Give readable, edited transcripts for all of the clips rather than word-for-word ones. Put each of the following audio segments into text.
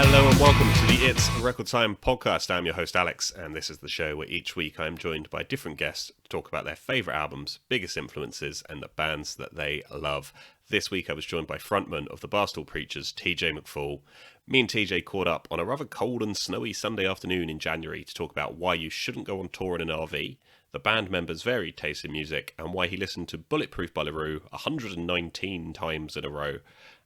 Hello and welcome to the It's Record Time podcast. I'm your host Alex, and this is the show where each week I'm joined by different guests to talk about their favourite albums, biggest influences, and the bands that they love. This week I was joined by frontman of the Bar Stool Preachers, TJ McFaull. Me and TJ caught up on a rather cold and snowy Sunday afternoon in January to talk about why you shouldn't go on tour in an RV, the band members' varied taste in music, and why he listened to Bulletproof by LaRue 119 times in a row.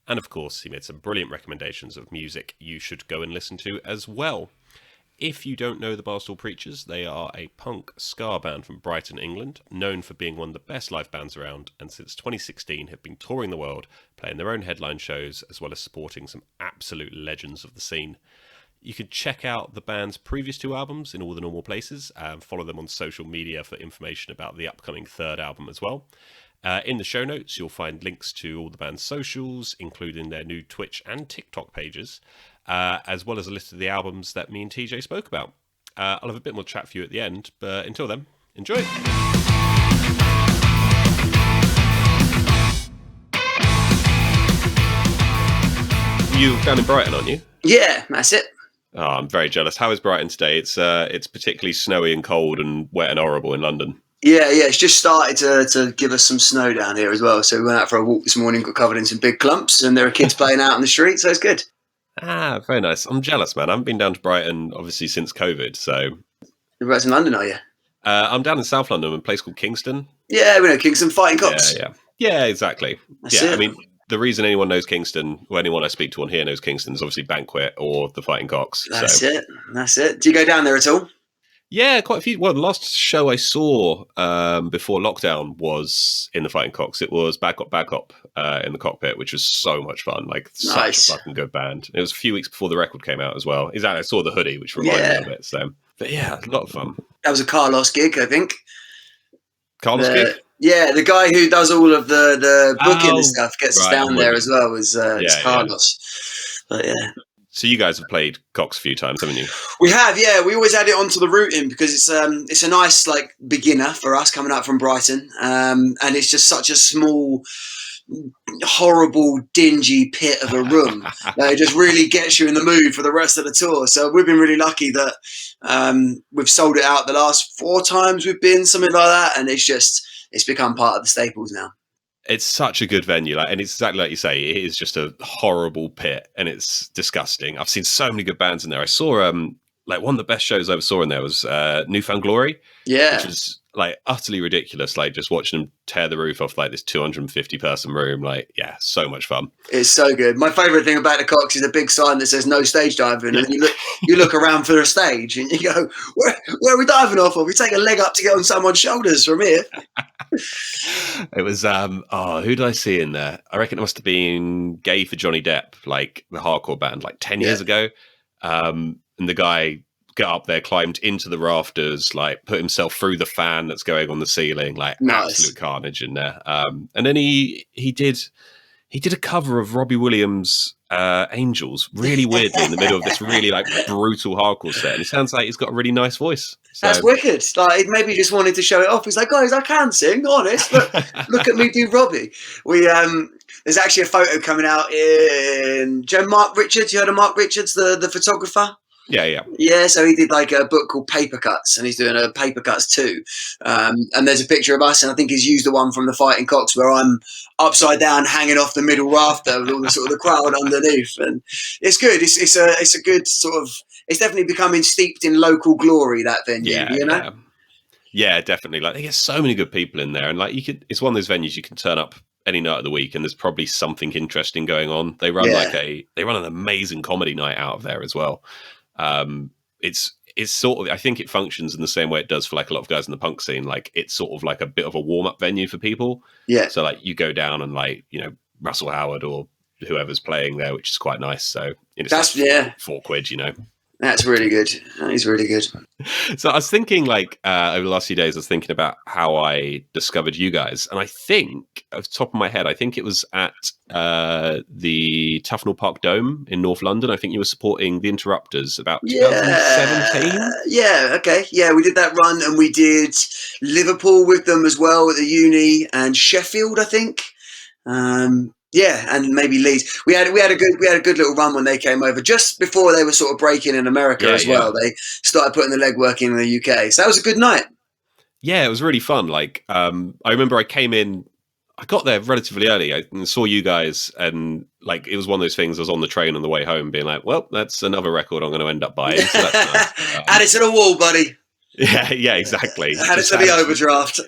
And of course, he made some brilliant recommendations of music you should go and listen to as well. If you don't know the Bar Stool Preachers, they are a punk ska band from Brighton, England, known for being one of the best live bands around, and since 2016 have been touring the world, playing their own headline shows, as well as supporting some absolute legends of the scene. You can check out the band's previous two albums in all the normal places, and follow them on social media for information about the upcoming third album as well. In the show notes, you'll find links to all the band's socials, including their new Twitch and TikTok pages, as well as a list of the albums that me and TJ spoke about. I'll have a bit more chat for you at the end, but until then, enjoy! You're down in Brighton, aren't you? Yeah, that's it. Oh, I'm very jealous. How is Brighton today? It's particularly snowy and cold and wet and horrible in London. Yeah, it's just started to give us some snow down here as well. So we went out for a walk this morning, got covered in some big clumps, and there are kids playing out on the street, so it's good. Ah, very nice. I'm jealous, man. I haven't been down to Brighton, obviously, since COVID, so... You're right in London, are you? I'm down in South London, in a place called Kingston. Yeah, we know Kingston, Fighting Cocks. Yeah, exactly. That's it. I mean, the reason anyone knows Kingston, or anyone I speak to on here knows Kingston, is obviously Banquet or the Fighting Cocks. That's it. Do you go down there at all? Yeah, quite a few. Well, the last show I saw before lockdown was in the Fighting Cocks. It was Bad Cop in the Cockpit, which was so much fun. Like, such a fucking good band. It was a few weeks before the record came out as well. Exactly, I saw the hoodie, which reminded me of it. So, but yeah, a lot of fun. That was a Carlos gig, I think. Carlos gig? Yeah, the guy who does all of the booking and stuff gets us down there as well. Was Carlos. But yeah. So you guys have played Cox a few times, haven't you? We have, yeah. We always add it onto the routing because it's a nice beginner for us coming up from Brighton, and it's just such a small, horrible, dingy pit of a room that it just really gets you in the mood for the rest of the tour. So we've been really lucky that we've sold it out the last 4 times we've been, something like that, and it's become part of the staples now. It's such a good venue, and it's exactly like you say. It is just a horrible pit, and it's disgusting. I've seen so many good bands in there. I saw one of the best shows I ever saw in there was Newfound Glory, which is utterly ridiculous. Just watching them tear the roof off this 250 person room. So much fun. It's so good. My favourite thing about the Cox is a big sign that says no stage diving, and you look around for a stage, and you go, where are we diving off of? We take a leg up to get on someone's shoulders from here. It was who did I see in there? I reckon it must have been Gay for Johnny Depp, the hardcore band, 10 years ago. And the guy got up there, climbed into the rafters, put himself through the fan that's going on the ceiling, nice. Absolute carnage in there. And then he did a cover of Robbie Williams' Angels, really weirdly in the middle of this really brutal hardcore set. And it sounds like he's got a really nice voice. So. That's wicked. Maybe he just wanted to show it off. He's like, guys, I can sing, honest. Look at me do Robbie. There's actually a photo coming out in... Do you know Mark Richards? You heard of Mark Richards, the photographer? Yeah. Yeah, so he did a book called Paper Cuts, and he's doing a Paper Cuts too. And there's a picture of us, and I think he's used the one from the Fighting Cocks where I'm upside down, hanging off the middle rafter with all the crowd underneath. And it's good. It's a good sort of... It's definitely becoming steeped in local glory, that venue, you know? Yeah, definitely. They get so many good people in there, and it's one of those venues you can turn up any night of the week, and there's probably something interesting going on. They run they run an amazing comedy night out of there as well. It's sort of, I think it functions in the same way it does for a lot of guys in the punk scene. It's sort of a bit of a warm up venue for people. Yeah. So you go down and Russell Howard or whoever's playing there, which is quite nice. So that's £4, That's really good. That is really good. So I was thinking, over the last few days, I was thinking about how I discovered you guys. And I think, off the top of my head, I think it was at the Tufnell Park Dome in North London. I think you were supporting the Interrupters about 2017. Yeah, okay. Yeah, we did that run, and we did Liverpool with them as well at the uni, and Sheffield, I think. Yeah, and maybe Leeds. We had a good little run when they came over, just before they were sort of breaking in America as well. They started putting the legwork in the UK, so that was a good night. Yeah, it was really fun. Like, I remember I came in, I got there relatively early and saw you guys, and like it was one of those things. I was on the train on the way home, being like, "Well, that's another record I'm going to end up buying." So that's nice. Add it to the wall, buddy. Yeah, exactly. Add it to the overdraft.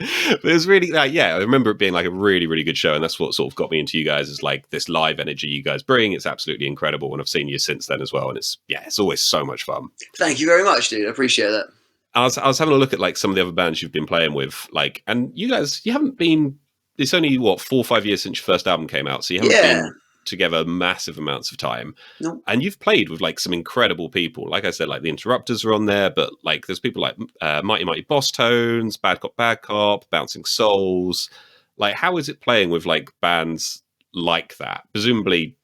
But it was really, I remember it being like a really, really good show, and that's what sort of got me into you guys, is like this live energy you guys bring. It's absolutely incredible, and I've seen you since then as well, and it's always so much fun. Thank you very much, dude. I appreciate that. I was having a look at like some of the other bands you've been playing with, like, and you guys, you haven't been. It's only 4 or 5 years since your first album came out, so you haven't been together massive amounts of time. Nope. And you've played with like some incredible people. Like I said, like the Interrupters are on there, but like there's people like Mighty Mighty Boss Tones, Bad Cop, Bouncing Souls. Like, how is it playing with like bands like that? Presumably,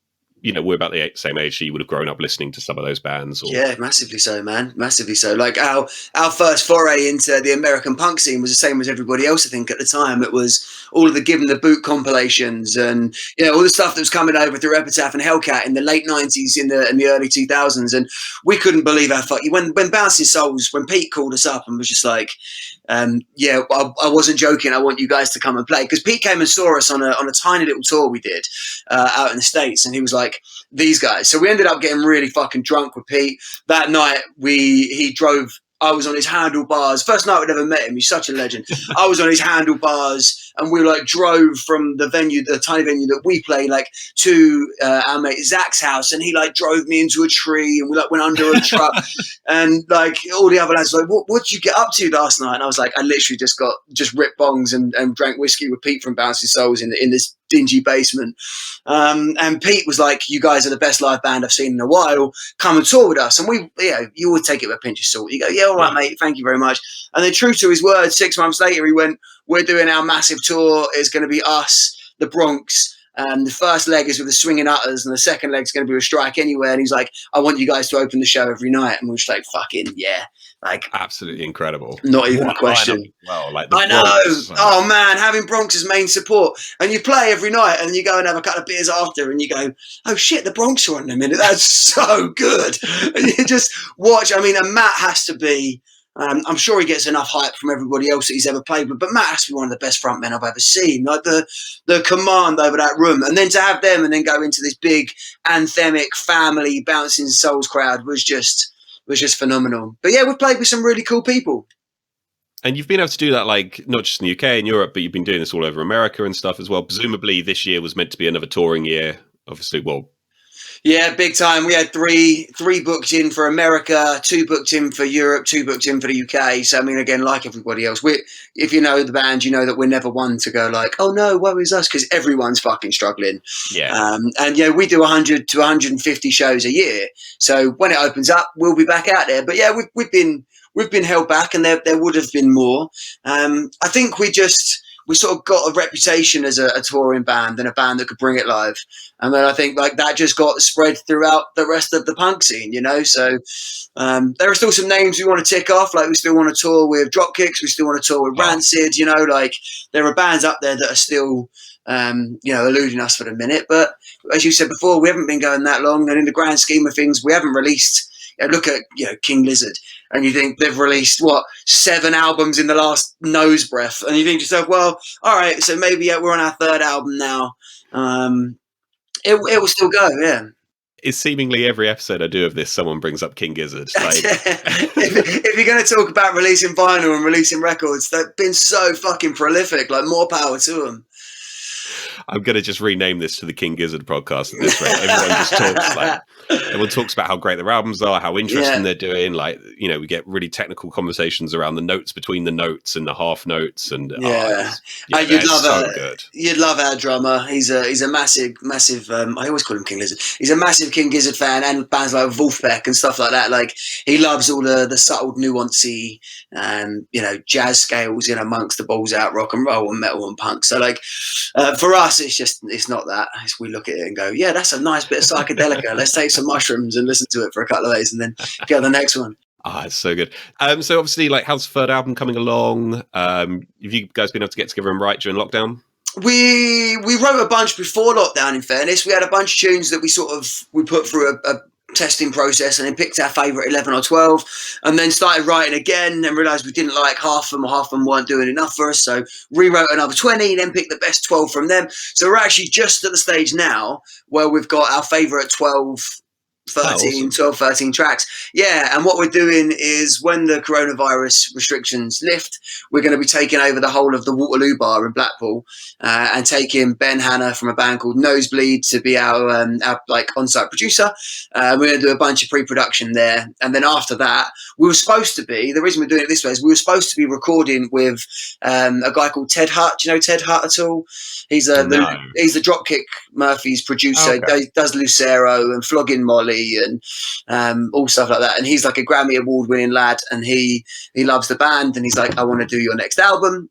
we're about the same age, so you would have grown up listening to some of those bands. Yeah, massively so, man. Massively so. Like our first foray into the American punk scene was the same as everybody else, I think, at the time. It was all of the Give 'Em the Boot compilations and all the stuff that was coming over through Epitaph and Hellcat in the late 90s, in the early 2000s. And we couldn't believe how when Bouncing Souls, when Pete called us up and was just like, I wasn't joking, I want you guys to come and play. Because Pete came and saw us on a tiny little tour we did out in the States, and he was like, these guys. So we ended up getting really fucking drunk with Pete. That night he drove, I was on his handlebars. First night I'd ever met him. He's such a legend. I was on his handlebars, and we like drove from the tiny venue that we play, like to our mate Zach's house, and he like drove me into a tree, and we like went under a truck, and like all the other lads were like, what did you get up to last night? And I was like, I literally just ripped bongs and drank whiskey with Pete from Bouncing Souls in this dingy basement. And Pete was like, you guys are the best live band I've seen in a while. Come and tour with us. And you would take it with a pinch of salt. You go, yeah, all right, mate. Thank you very much. And then, true to his word, 6 months later, he went, we're doing our massive tour. It's going to be us, the Bronx. The first leg is with the Swinging Utters, and the second leg is going to be with Strike Anywhere. And he's like, I want you guys to open the show every night. And we're just like, fucking yeah. Like, absolutely incredible. Not even a question. Well, like I know. Bronx, oh man, having Bronx as main support, and you play every night, and you go and have a couple of beers after, and you go, "Oh shit, the Bronx are on in a minute. That's so good." And you just watch. I mean, and Matt has to be. I'm sure he gets enough hype from everybody else that he's ever played with, but Matt has to be one of the best frontmen I've ever seen. Like the command over that room, and then to have them, and then go into this big anthemic family Bouncing Souls crowd was just phenomenal. But yeah, we've played with some really cool people. And you've been able to do that, like, not just in the UK and Europe, but you've been doing this all over America and stuff as well. Presumably this year was meant to be another touring year, obviously. Well, yeah, big time. We had three booked in for America, 2 booked in for Europe, 2 booked in for the UK. So, I mean, again, like everybody else, if you know the band, you know that we're never one to go like, oh no, woe is us, because everyone's fucking struggling. Yeah. And yeah, we do 100 to 150 shows a year. So when it opens up, we'll be back out there. But yeah, we've been held back, and there would have been more. I think we sort of got a reputation as a touring band and a band that could bring it live. And then I think like that just got spread throughout the rest of the punk scene, So there are still some names we want to tick off. Like we still want to tour with Dropkicks. We still want to tour with Rancid, Like there are bands up there that are still, eluding us for the minute. But as you said before, we haven't been going that long. And in the grand scheme of things, we haven't released... Look at King Lizard, and you think they've released 7 albums in the last nose breath, and you think to yourself, well, all right, so maybe we're on our 3rd album now. It will still go, yeah. It's seemingly every episode I do of this, someone brings up King Gizzard. Like... if you're going to talk about releasing vinyl and releasing records, they've been so fucking prolific. Like, more power to them. I'm going to just rename this to the King Gizzard podcast at this rate. Everyone talks about how great their albums are, how interesting they're doing. Like, we get really technical conversations around the notes between the notes and the half notes. And you'd love our drummer. He's a massive, I always call him King Lizard. He's a massive King Gizzard fan, and bands like Wolfpack and stuff like that. Like, he loves all the subtle, nuancey, jazz scales in amongst the balls out rock and roll and metal and punk. So like, for us, it's not that. We look at it and go, yeah, that's a nice bit of psychedelica. Let's take some mushrooms and listen to it for a couple of days and then go to the next one. It's so good. So obviously, like, how's the 3rd album coming along? Have you guys been able to get together and write during lockdown? We wrote a bunch before lockdown. In fairness, we had a bunch of tunes that we put through a testing process, and then picked our favourite 11 or 12, and then started writing again, and realised we didn't like half of them, or half of them weren't doing enough for us, so rewrote another 20, then picked the best 12 from them. So we're actually just at the stage now where we've got our favourite 13 tracks. Yeah, and what we're doing is, when the coronavirus restrictions lift, we're going to be taking over the whole of the Waterloo Bar in Blackpool, and taking Ben Hanna from a band called Nosebleed to be our like on-site producer. We're going to do a bunch of pre-production there, and then after that, we were supposed to be, the reason we're doing it this way is we were supposed to be recording with a guy called Ted Hutt. Do you know Ted Hutt at all? He's the Dropkick Murphys producer. Okay. He does Lucero and Flogging Molly and all stuff like that. And he's like a Grammy award-winning lad, and he loves the band, and he's like, I want to do your next album.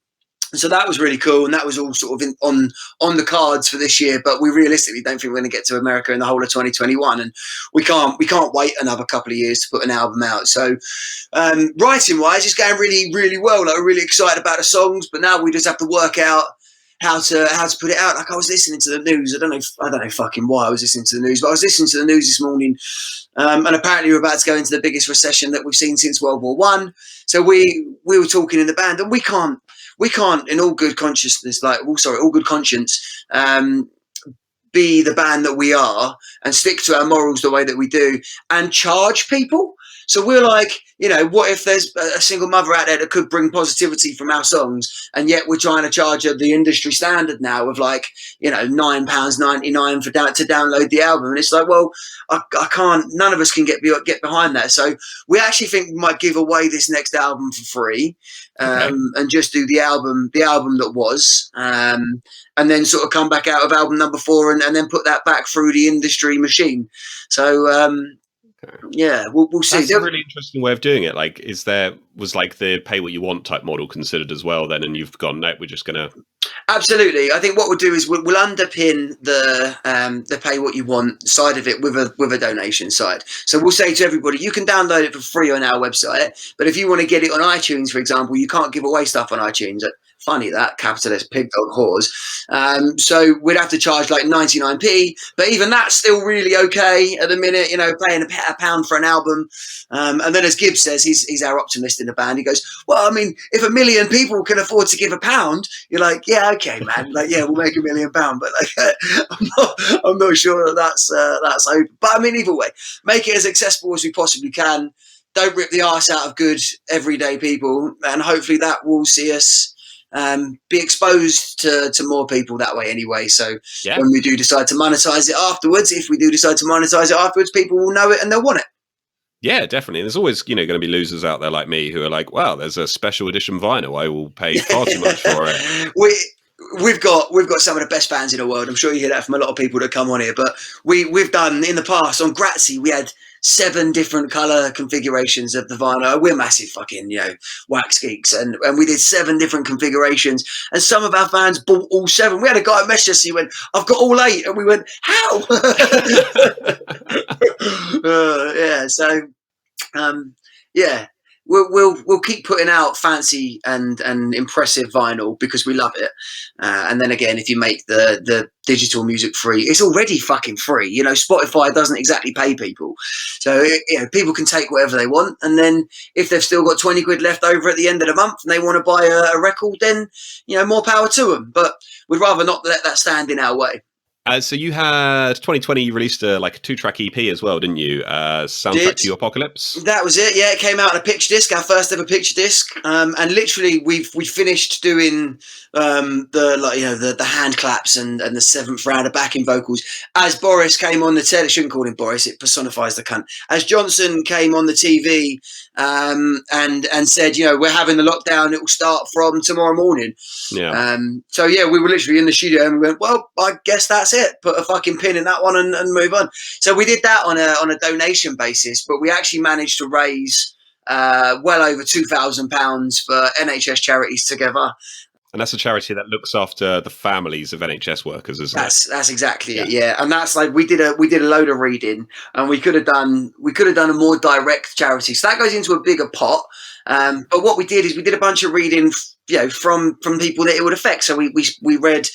And so that was really cool, and that was all sort of on the cards for this year. But we realistically don't think we're going to get to America in the whole of 2021, and we can't wait another couple of years to put an album out. So writing wise, it's going really, really well. Like, we're really excited about the songs, but now we just have to work out how to put it out. Like, I was listening to the news. I don't know fucking why I was listening to the news, but I was listening to the news this morning, and apparently we're about to go into the biggest recession that we've seen since World War One. So we were talking in the band, and we can't in all good consciousness, all good conscience, be the band that we are and stick to our morals the way that we do and charge people. So we're like, what if there's a single mother out there that could bring positivity from our songs, and yet we're trying to charge the industry standard now of like, £9.99 to download the album. And it's like, well, I can't, none of us can get behind that. So we actually think we might give away this next album for free, and just do the album that was, and then sort of come back out of album number 4 and then put that back through the industry machine. So, yeah, we'll see. That's a really interesting way of doing it. Like, was like the pay what you want type model considered as well then, and you've gone, no, we're just going to... Absolutely. I think what we'll do is we'll underpin the pay what you want side of it with a donation side. So we'll say to everybody, you can download it for free on our website, but if you want to get it on iTunes, for example, you can't give away stuff on iTunes. Funny that, capitalist pig dog whores. So we'd have to charge like 99p, but even that's still really okay at the minute, paying a pound for an album. And then, as Gibbs says, he's our optimist in the band. He goes, well, I mean, if 1 million people can afford to give £1, you're like, yeah, okay, man. Like, yeah, we'll make £1 million, but like, I'm not sure that's open. But I mean, either way, make it as accessible as we possibly can. Don't rip the arse out of good everyday people, and hopefully that will see us be exposed to more people that way anyway. So when we do decide to monetize it afterwards, people will know it and they'll want it. Yeah, definitely. There's always, going to be losers out there like me who are like, wow, there's a special edition vinyl. I will pay far too much for it. We've got some of the best fans in the world. I'm sure you hear that from a lot of people that come on here. But we've done in the past on Grazie, we had 7 different colour configurations of the vinyl. We're massive fucking, wax geeks. And we did 7 different configurations. And some of our fans bought all 7. We had a guy message us, he went, I've got all 8. And we went, how? Yeah, so, yeah. We'll keep putting out fancy and impressive vinyl because we love it. And then again, if you make the digital music free, it's already fucking free. Spotify doesn't exactly pay people. So, people can take whatever they want. And then if they've still got 20 quid left over at the end of the month and they want to buy a record, then, more power to them. But we'd rather not let that stand in our way. So you had 2020. You released a 2-track EP as well, didn't you? Soundtrack to Your Apocalypse. That was it. Yeah, it came out on a picture disc, our first ever picture disc, and literally we finished doing the hand claps and the 7th round of backing vocals as Boris came on the telly. I shouldn't call him Boris; it personifies the cunt. As Johnson came on the TV and said, we're having the lockdown. It will start from tomorrow morning. Yeah. So yeah, we were literally in the studio and we went, well, I guess that's it. Put a fucking pin in that one and move on. So we did that on a donation basis, but we actually managed to raise well over £2,000 for NHS Charities together. And that's a charity that looks after the families of NHS workers, isn't it? That's exactly it. Yeah, and that's like we did a load of reading, and we could have done a more direct charity. So that goes into a bigger pot. But what we did is we did a bunch of reading, from people that it would affect. So we read,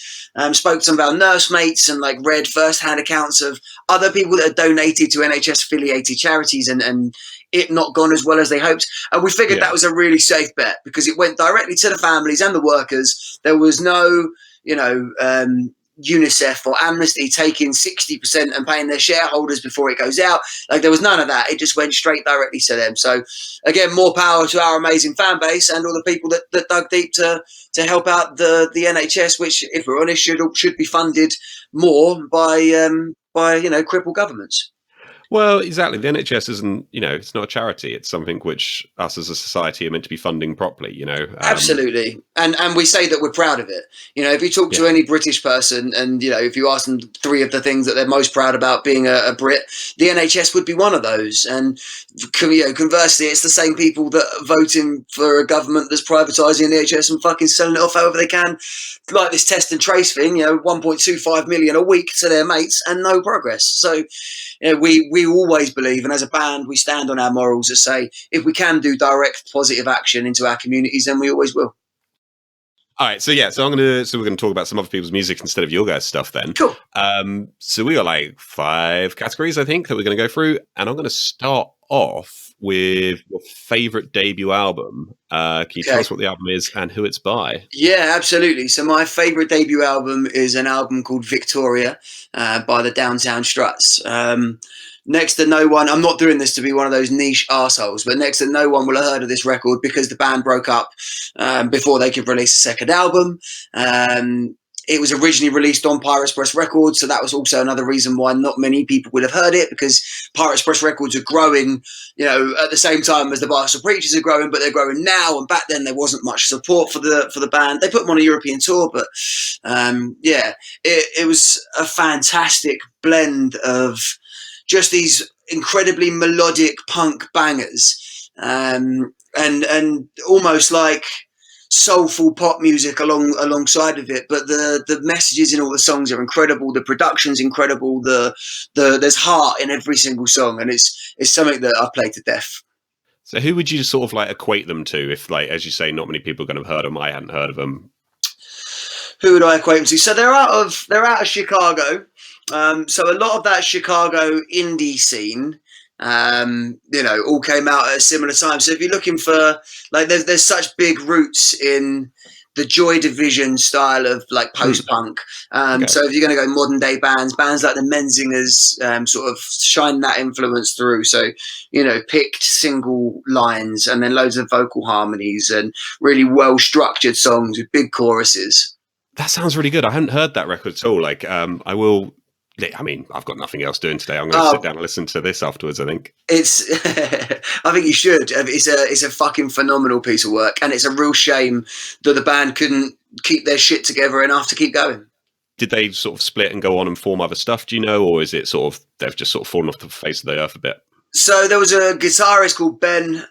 spoke to some of our nursemates and like read first-hand accounts of other people that had donated to NHS affiliated charities and it not gone as well as they hoped. And we figured that was a really safe bet because it went directly to the families and the workers. There was no, UNICEF or Amnesty taking 60% and paying their shareholders before it goes out. Like there was none of that. It just went straight directly to them. So again, more power to our amazing fan base and all the people that dug deep to help out the NHS, which, if we're honest, should be funded more by crippled governments. Well, exactly. The NHS isn't, it's not a charity. It's something which us as a society are meant to be funding properly, Absolutely. And we say that we're proud of it. If you talk to any British person and, if you ask them 3 of the things that they're most proud about being a Brit, the NHS would be one of those. And, conversely, it's the same people that are voting for a government that's privatising the NHS and fucking selling it off however they can. Like this test and trace thing, 1.25 million a week to their mates and no progress. So, we always believe, and as a band, we stand on our morals that say if we can do direct positive action into our communities, then we always will. All right, so we're gonna talk about some other people's music instead of your guys' stuff then. Cool. So we got like 5 categories, I think, that we're gonna go through, and I'm gonna start off with your favorite debut album. Can you tell us what the album is and who it's by? Yeah, absolutely. So my favorite debut album is an album called Victoria by the Downtown Struts. Next to no one, I'm not doing this to be one of those niche arseholes, but next to no one will have heard of this record because the band broke up before they could release a second album. It was originally released on Pirate Press Records, so that was also another reason why not many people would have heard it, because Pirate Press Records are growing, at the same time as the Bar Stool Preachers are growing, but they're growing now. And back then there wasn't much support for the band. They put them on a European tour, but it was a fantastic blend of just these incredibly melodic punk bangers, and almost like soulful pop music alongside of it. But the messages in all the songs are incredible. The production's incredible. There's heart in every single song, and it's something that I've played to death. So who would you sort of like equate them to if, like, as you say, not many people are going to have heard of them? I hadn't heard of them. Who would I equate them to? So they're out of Chicago. So a lot of that Chicago indie scene, all came out at a similar time. So if you're looking for, like, there's such big roots in the Joy Division style of like post-punk. So if you're going to go modern day bands like the Menzingers, sort of shine that influence through. So, picked single lines and then loads of vocal harmonies and really well structured songs with big choruses. That sounds really good. I hadn't heard that record at all. Like, I will. I mean, I've got nothing else doing today. I'm going to sit down and listen to this afterwards, I think. It's, I think you should. It's a fucking phenomenal piece of work. And it's a real shame that the band couldn't keep their shit together enough to keep going. Did they sort of split and go on and form other stuff, do you know? Or is it sort of, they've just sort of fallen off the face of the earth a bit? So there was a guitarist called Ben,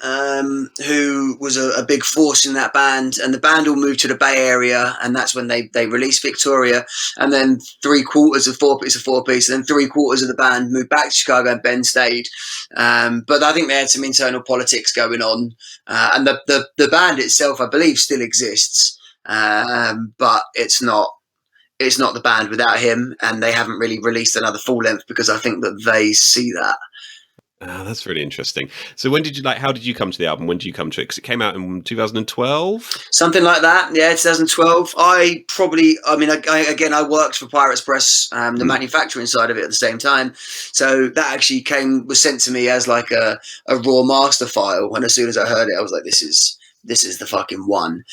who was a big force in that band, and the band all moved to the Bay Area, and that's when they released Victoria. And then 3/4 of 4 piece, a 4-piece, and then 3/4 of the band moved back to Chicago, and Ben stayed. But I think they had some internal politics going on, and the band itself, I believe, still exists, but it's not the band without him, and they haven't really released another full length because I think that they see that. That's really interesting. So how did you come to the album? When did you come to it? Because it came out in 2012? Something like that. Yeah, 2012. I worked for Pirates Press, the manufacturing side of it at the same time. So that actually was sent to me as like a raw master file. And as soon as I heard it, I was like, this is the fucking one.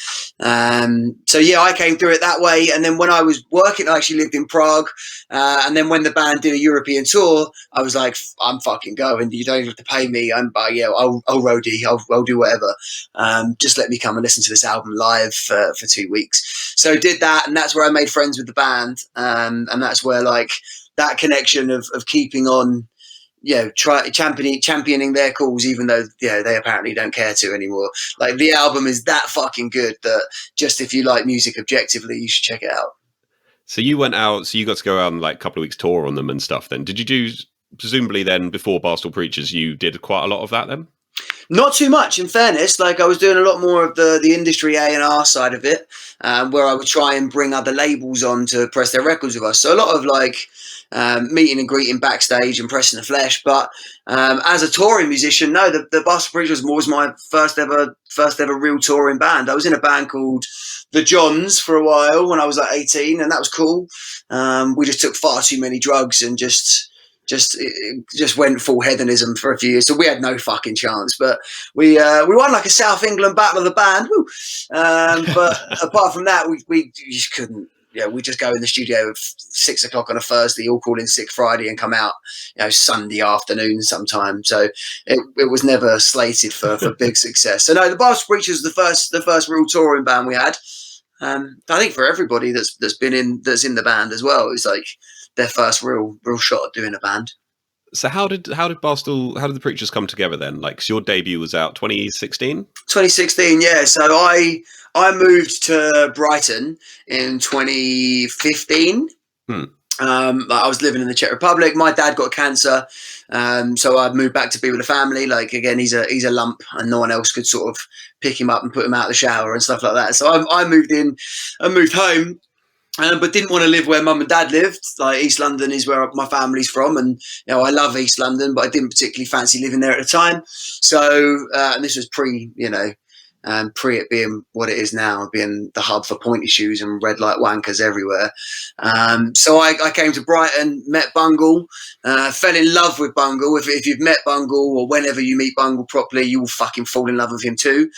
So yeah, I came through it that way. And then when I was working, I actually lived in Prague. And then when the band did a European tour, I was like, I'm fucking going. You don't have to pay me. I'll roadie. I'll do whatever. Just let me come and listen to this album live for 2 weeks. So I did that. And that's where I made friends with the band. And that's where like that connection of keeping on, championing their cause, even though they apparently don't care to anymore. Like the album is that fucking good that just if you like music objectively, you should check it out. So you went out, so you got to go out on like a couple of weeks tour on them and stuff then. Did you do, presumably then before Bar Stool Preachers, you did quite a lot of that then? Not too much, in fairness. Like, I was doing a lot more of the industry A&R side of it, where I would try and bring other labels on to press their records with us. So a lot of like meeting and greeting backstage and pressing the flesh. But as a touring musician, no, the Bar Stool Preachers was my first ever real touring band. I was in a band called the Johns for a while when I was like 18, and that was cool. We just took far too many drugs and just went full hedonism for a few years, so we had no fucking chance. But we won like a South England Battle of the Band. But apart from that, we just couldn't. Yeah, we just go in the studio at 6 o'clock on a Thursday, all call in sick Friday, and come out, Sunday afternoon sometime. So it was never slated for big success. So no, the Bar Stool Preachers was the first real touring band we had. I think for everybody that's in the band as well, it's like their first real shot at doing a band. So how did the Preachers come together then? Like, so your debut was out 2016? 2016, yeah. So I moved to Brighton in 2015. I was living in the Czech Republic. My dad got cancer, so I moved back to be with the family. Like, again, he's a lump, and no one else could sort of pick him up and put him out of the shower and stuff like that. So I moved in, I moved home. But didn't want to live where mum and dad lived. Like, East London is where my family's from, and I love East London, but I didn't particularly fancy living there at the time. So, and this was pre it being what it is now, being the hub for pointy shoes and red light wankers everywhere. So I came to Brighton, met Bungle, fell in love with Bungle. If you've met Bungle, or whenever you meet Bungle properly, you will fucking fall in love with him too.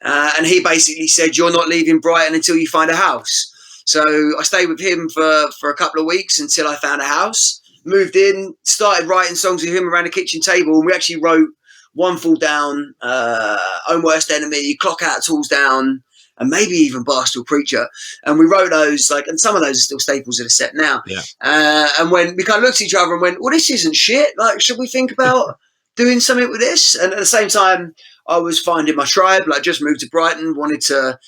And he basically said, "You're not leaving Brighton until you find a house." So I stayed with him for a couple of weeks until I found a house, moved in, started writing songs with him around the kitchen table. And we actually wrote One Fall Down, Own Worst Enemy, Clock Out, Tools Down, and maybe even Bar Stool Preacher. And we wrote those, and some of those are still staples of the set now. Yeah. And when we kind of looked at each other and went, well, this isn't shit. Like, should we think about doing something with this? And at the same time, I was finding my tribe. Like, just moved to Brighton, wanted to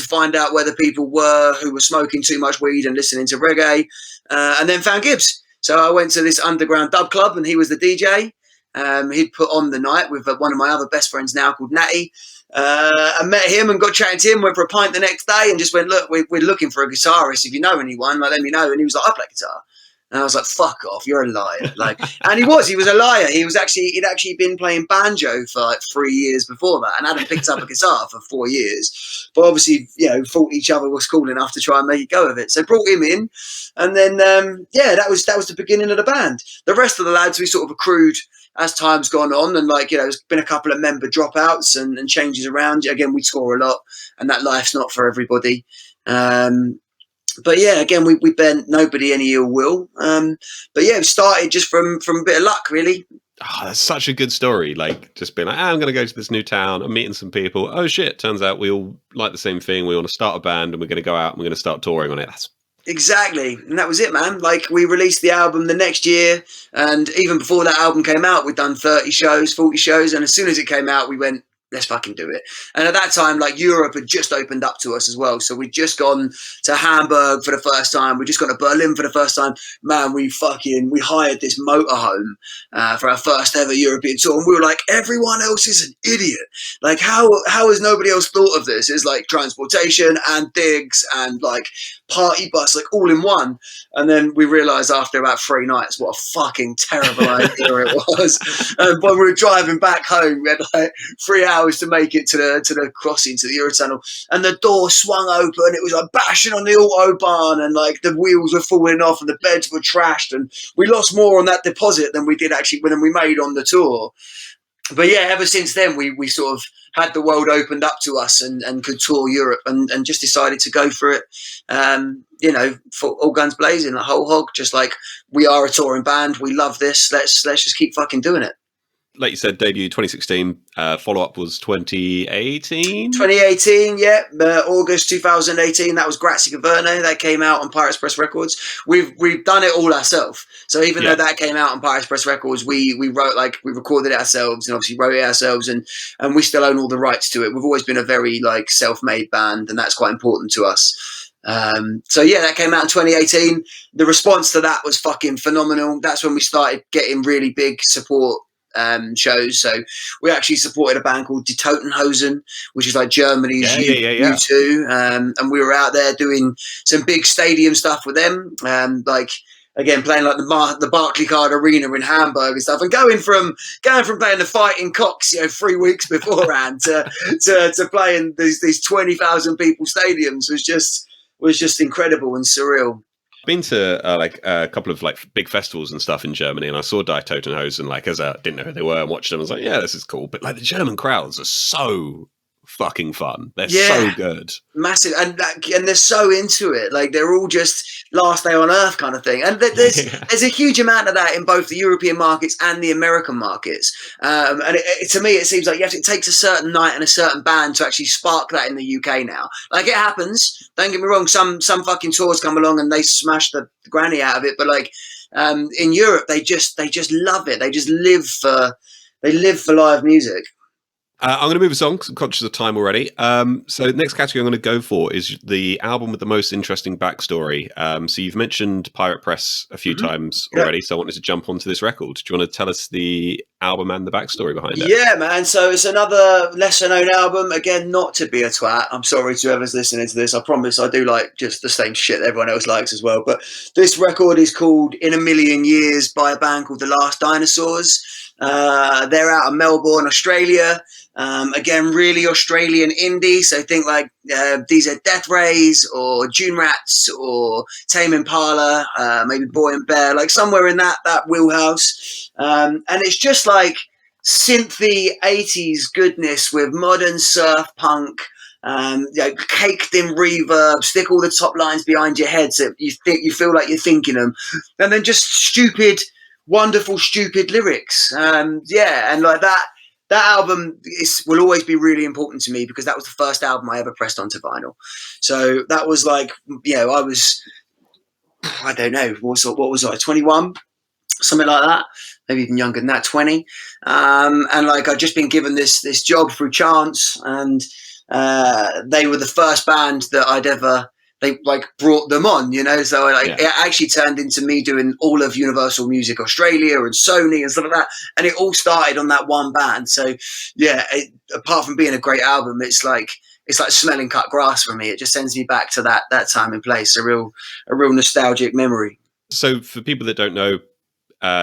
find out where the people were who were smoking too much weed and listening to reggae, and then found Gibbs. So I went to this underground dub club, and he was the DJ. He'd put on the night with one of my other best friends now called Natty. I met him and got chatting to him, went for a pint the next day, and just went, look, we're looking for a guitarist. If you know anyone, let me know. And he was like, I play guitar. And I was like, fuck off, you're a liar. And he was a liar. He'd actually been playing banjo for 3 years before that, and hadn't picked up a guitar for 4 years. But obviously, thought each other was cool enough to try and make a go of it. So brought him in, and then that was the beginning of the band. The rest of the lads we sort of accrued as time's gone on, and there's been a couple of member dropouts and changes around. Again, we score a lot, and that life's not for everybody. But yeah, again, we bent nobody any ill will. But yeah, it started just from a bit of luck, really. Oh, that's such a good story. Like, just being like, I'm going to go to this new town. I'm meeting some people. Oh shit! Turns out we all like the same thing. We want to start a band, and we're going to go out and we're going to start touring on it. That's exactly, and that was it, man. Like, we released the album the next year, and even before that album came out, we'd done 30 shows, 40 shows, and as soon as it came out, we went, let's fucking do it. And at that time, Europe had just opened up to us as well. So we'd just gone to Hamburg for the first time. We'd just gone to Berlin for the first time. Man, we hired this motorhome for our first ever European tour. And we were like, everyone else is an idiot. Like, how has nobody else thought of this? It's like transportation and digs and party bus, all in one. And then we realised after about 3 nights what a fucking terrible idea it was. And when we were driving back home, we had 3 hours to make it to the crossing to the Eurotunnel, and the door swung open. It was bashing on the autobahn, and the wheels were falling off, and the beds were trashed, and we lost more on that deposit than we did actually when we made on the tour. But yeah, ever since then we sort of had the world opened up to us and could tour Europe, and just decided to go for it. For all guns blazing, the whole hog. Just we are a touring band. We love this. Let's just keep fucking doing it. Like you said, debut 2016, follow-up was 2018? 2018, yeah. August 2018, that was Grazie, Caverno. That came out on Pirates Press Records. We've done it all ourselves. So even though that came out on Pirates Press Records, we wrote, we recorded it ourselves and obviously wrote it ourselves, and we still own all the rights to it. We've always been a very self-made band, and that's quite important to us. So yeah, that came out in 2018. The response to that was fucking phenomenal. That's when we started getting really big support shows. So we actually supported a band called Die Totenhosen, which is like Germany's U2, and we were out there doing some big stadium stuff with them, like. Again, playing like the Barclaycard Arena in Hamburg and stuff, and going from playing the Fighting Cocks, 3 weeks beforehand to playing these 20,000 people stadiums was just incredible and surreal. I've been to a couple of like big festivals and stuff in Germany, and I saw Die Totenhosen, like as I didn't know who they were, and watched them. I was like, yeah, this is cool. But like the German crowds are so fucking fun. They're so good, massive, and they're so into it. Like they're all just last day on earth kind of thing. And there's a huge amount of that in both the European markets and the American markets. And to me, it seems like it takes a certain night and a certain band to actually spark that in the UK now. Like it happens. Don't get me wrong. Some fucking tours come along and they smash the granny out of it. But like in Europe, they just love it. They just live for live music. I'm going to move a song because I'm conscious of time already. So the next category I'm going to go for is the album with the most interesting backstory. So you've mentioned Pirate Press a few times already, so I wanted to jump onto this record. Do you want to tell us the album and the backstory behind it? Yeah, man. So it's another lesser-known album. Again, not to be a twat. I'm sorry to whoever's listening to this. I promise I do like just the same shit that everyone else likes as well. But this record is called In a Million Years by a band called The Last Dinosaurs. They're out of Melbourne, Australia. Again, really Australian indie. So think like these are Death Rays or Dune Rats or Tame Impala, maybe Boy and Bear, like somewhere in that wheelhouse. And it's just like synthy 80s goodness with modern surf punk. Caked in reverb, stick all the top lines behind your head so you feel like you're thinking them, and then just wonderful stupid lyrics. And like that album will always be really important to me because that was the first album I ever pressed onto vinyl. So that was like, I don't know, what was I, 21? Something like that, maybe even younger than that, 20. And like I'd just been given this job through chance, and they were the first band that they like brought them on, so it actually turned into me doing all of Universal Music Australia and Sony and stuff like that, and it all started on that one band. So apart from being a great album, it's like smelling cut grass for me. It just sends me back to that time and place, a real nostalgic memory. So for people that don't know,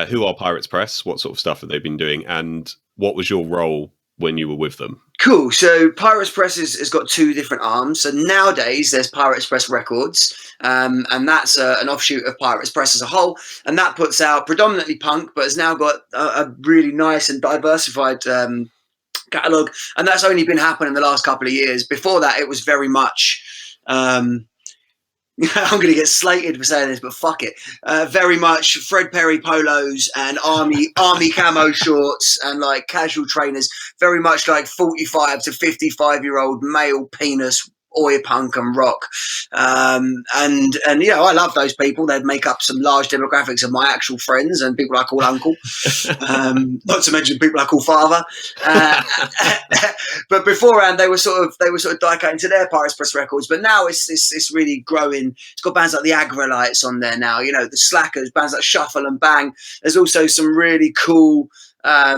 who are Pirates Press? What sort of stuff have they been doing, and what was your role when you were with them? Cool. So Pirates Press has got two different arms. So nowadays there's Pirates Press Records, and that's an offshoot of Pirates Press as a whole, and that puts out predominantly punk, but has now got a really nice and diversified catalogue, and that's only been happening the last couple of years. Before that, it was very much I'm going to get slated for saying this, but fuck it. Very much Fred Perry polos and army camo shorts and like casual trainers. Very much like 45 to 55-year-old male penis oi punk and rock. And I love those people. They'd make up some large demographics of my actual friends and people I call uncle. Not to mention people I call father. But beforehand they were sort of die-cut into their Pirates Press Records. But now it's really growing. It's got bands like the Agrolites on there now, the Slackers, bands like Shuffle and Bang. There's also some really cool it's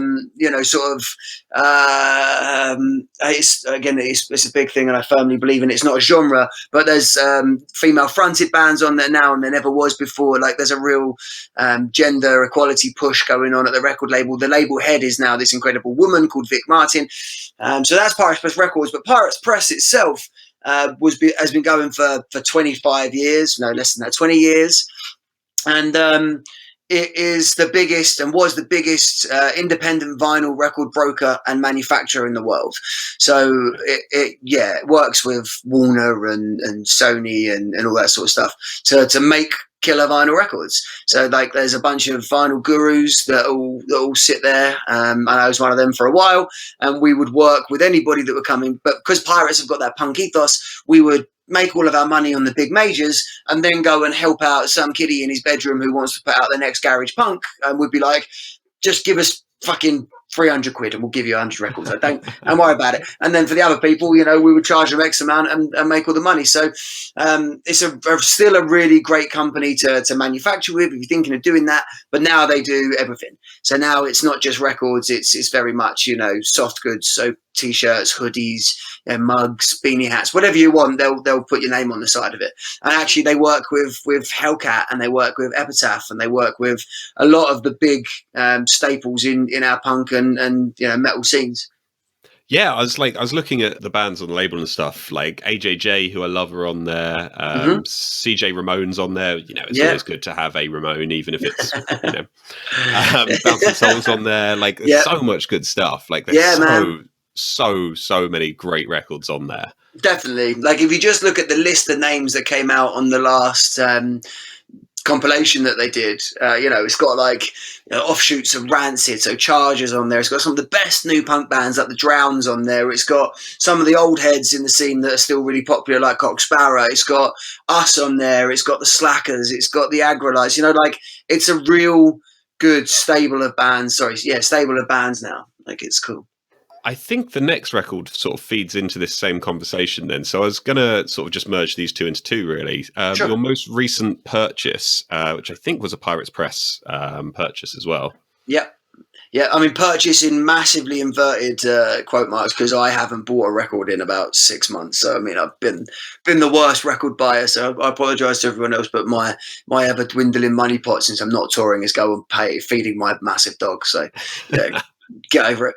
a big thing, and I firmly believe in it. It's not a genre, but there's female fronted bands on there now, and there never was before. Like there's a real gender equality push going on at the record label. The label head is now this incredible woman called Vic Martin. So that's Pirates Press Records, but Pirates Press itself has been going for 25 years, no less than that, 20 years, and it is the biggest and was the biggest independent vinyl record broker and manufacturer in the world. So it works with Warner and Sony and all that sort of stuff to make killer vinyl records. So like there's a bunch of vinyl gurus that all sit there. And I was one of them for a while, and we would work with anybody that were coming. But because Pirates have got that punk ethos, we would make all of our money on the big majors and then go and help out some kiddie in his bedroom who wants to put out the next garage punk, and we'd be like, just give us fucking 300 quid and we'll give you 100 records. Don't worry about it. And then for the other people, we would charge them X amount and make all the money. So it's still a really great company to manufacture with if you're thinking of doing that. But now they do everything. So now it's not just records. It's very much, soft goods. So T-shirts, hoodies, mugs, beanie hats, whatever you want, they'll put your name on the side of it. And actually they work with Hellcat and they work with Epitaph and they work with a lot of the big staples in our punk and metal scenes. Yeah, I was looking at the bands on the label and stuff, like AJJ, who I love, are on there. CJ Ramone's on there. It's always good to have a Ramone, even if it's Bouncing Souls on there. Like, so much good stuff. Like, there's so many great records on there. Definitely. Like, if you just look at the list of names that came out on the last compilation that they did, it's got offshoots of Rancid, so Chargers on there. It's got some of the best new punk bands like the Drowns on there. It's got some of the old heads in the scene that are still really popular, like Sparrer. It's got us on there. It's got the Slackers. It's got the Agrolites. It's a real good stable of bands now. Like, it's cool. I think the next record sort of feeds into this same conversation then. So I was going to sort of just merge these two into two, really. Sure. Your most recent purchase, which I think was a Pirates Press purchase as well. Yep. Yeah, I mean, purchase in massively inverted quote marks, because I haven't bought a record in about 6 months. So, I mean, I've been the worst record buyer. So I apologise to everyone else, but my ever dwindling money pot since I'm not touring is go and pay feeding my massive dog. So, get over it.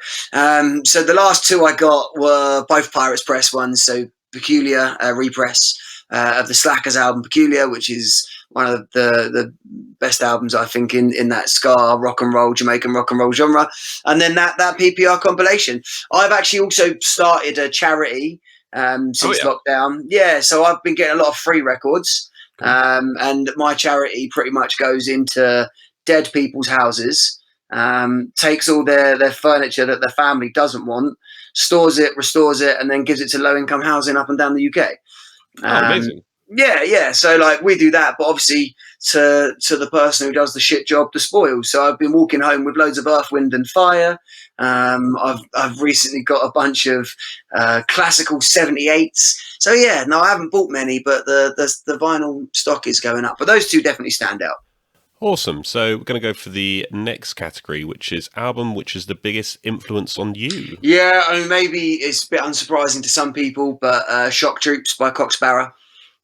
So the last two I got were both Pirates Press ones. So Pecuilar repress of the Slackers album Peculiar, which is one of the best albums I think in that ska rock and roll, Jamaican rock and roll genre. And then that PPR compilation. I've actually also started a charity since lockdown. Yeah, so I've been getting a lot of free records. And my charity pretty much goes into dead people's houses. Takes all their furniture that their family doesn't want, stores it, restores it, and then gives it to low-income housing up and down the UK. Amazing. Yeah. So we do that, but obviously to the person who does the shit job, the spoils. So I've been walking home with loads of Earth, Wind and Fire. I've recently got a bunch of classical 78s. So I haven't bought many, but the vinyl stock is going up. But those two definitely stand out. Awesome. So we're going to go for the next category, which is album which is the biggest influence on you. Yeah, I mean, maybe it's a bit unsurprising to some people, but Shock Troops by Sparrer.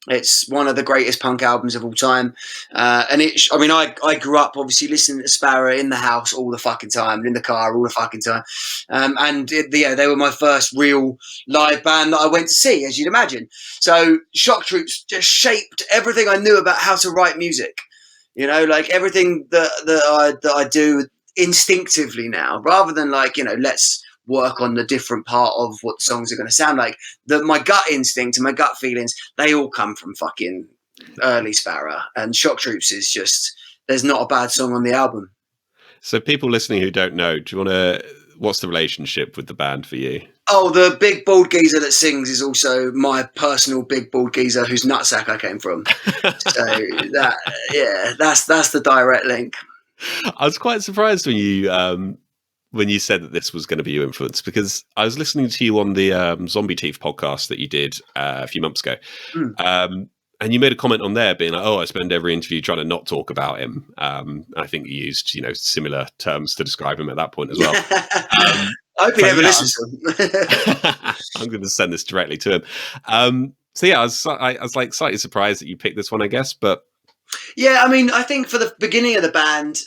It's one of the greatest punk albums of all time. I grew up obviously listening to Sparrer in the house all the fucking time, in the car all the fucking time. They were my first real live band that I went to see, as you'd imagine. So Shock Troops just shaped everything I knew about how to write music. Everything that I do instinctively now, rather than let's work on the different part of what the songs are going to sound like. My gut instinct and my gut feelings, they all come from fucking early Sparrer. And Shock Troops is just, there's not a bad song on the album. So people listening who don't know, what's the relationship with the band for you? Oh, the big bald geezer that sings is also my personal big bald geezer whose nutsack I came from. So that's the direct link. I was quite surprised when you said that this was going to be your influence, because I was listening to you on the Zombie Teeth podcast that you did a few months ago. And you made a comment on there being like, I spend every interview trying to not talk about him. I think you used, similar terms to describe him at that point as well. I hope he never listens to him. I'm going to send this directly to him. I was slightly surprised that you picked this one, I guess. But yeah, I mean, I think for the beginning of the band,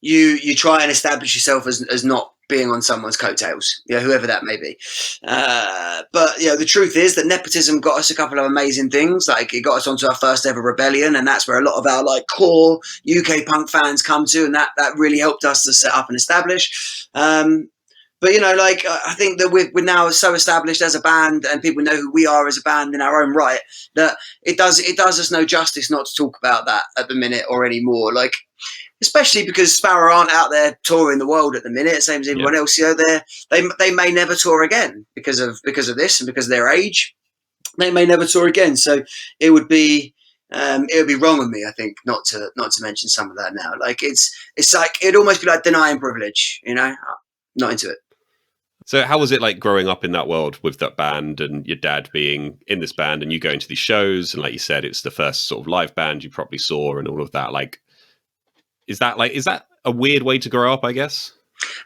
you try and establish yourself as not being on someone's coattails, whoever that may be. But the truth is that nepotism got us a couple of amazing things. Like, it got us onto our first ever rebellion, and that's where a lot of our core UK punk fans come to, and that really helped us to set up and establish. But I think that we're now so established as a band, and people know who we are as a band in our own right, that it does us no justice not to talk about that at the minute or anymore. Especially because Sparrer aren't out there touring the world at the minute, same as everyone else. They may never tour again because of this and because of their age. They may never tour again. So it would be it would be wrong of me, I think, not to mention some of that now. Like it's like it'd almost be like denying privilege, you know. Not into it. So how was it like growing up in that world with that band and your dad being in this band and you going to these shows and like you said, it's the first sort of live band you probably saw and all of that? Like, is that a weird way to grow up, I guess?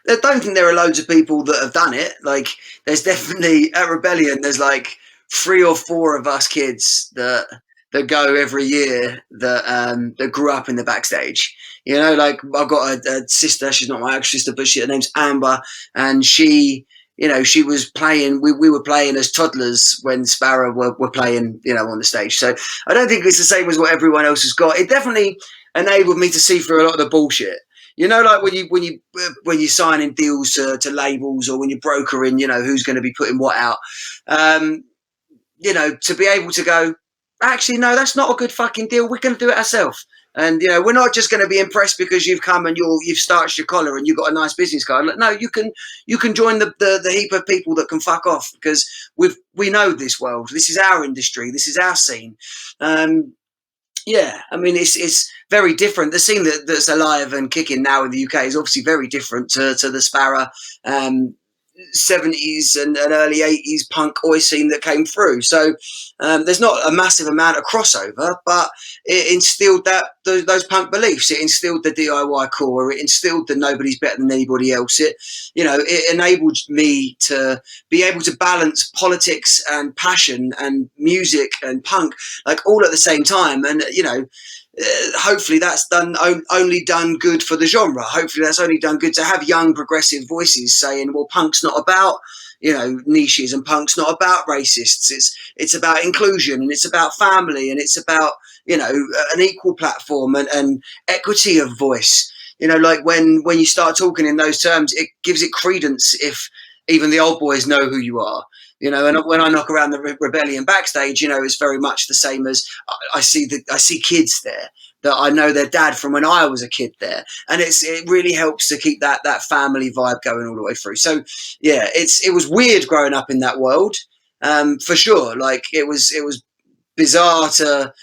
I don't think there are loads of people that have done it. Like, there's definitely at Rebellion. There's like 3 or 4 of us kids that go every year that grew up in the backstage. You know, like I've got a sister. She's not my actual sister, but her name's Amber, and she. You know, she was playing. We were playing as toddlers when Sparrer were playing. You know, on the stage. So I don't think it's the same as what everyone else has got. It definitely enabled me to see through a lot of the bullshit. You know, like when you signing deals to labels or when you're brokering, you know, who's going to be putting what out. You know, to be able to go, actually, no, that's not a good fucking deal. We're going to do it ourselves. And, you know, we're not just going to be impressed because you've come and you've starched your collar and you've got a nice business card. Like, no, you can join the heap of people that can fuck off because we know this world. This is our industry. This is our scene. Yeah, I mean, it's very different. The scene that's alive and kicking now in the UK is obviously very different to the Sparrer 70s and early 80s punk oi scene that came through. So there's not a massive amount of crossover, but it instilled those punk beliefs. It instilled the DIY core. It instilled that nobody's better than anybody else. It enabled me to be able to balance politics and passion and music and punk like all at the same time. And you know, hopefully that's only done good for the genre. Hopefully that's only done good to have young progressive voices saying, well, punk's not about, you know, niches, and punk's not about racists. It's about inclusion, and it's about family, and it's about, you know, an equal platform and equity of voice. You know, like when you start talking in those terms, it gives it credence if even the old boys know who you are. You know, and when I knock around the Rebellion backstage, you know, it's very much the same as I see kids there that I know their dad from when I was a kid there, and it really helps to keep that family vibe going all the way through. So yeah, it was weird growing up in that world, for sure. Like it was bizarre to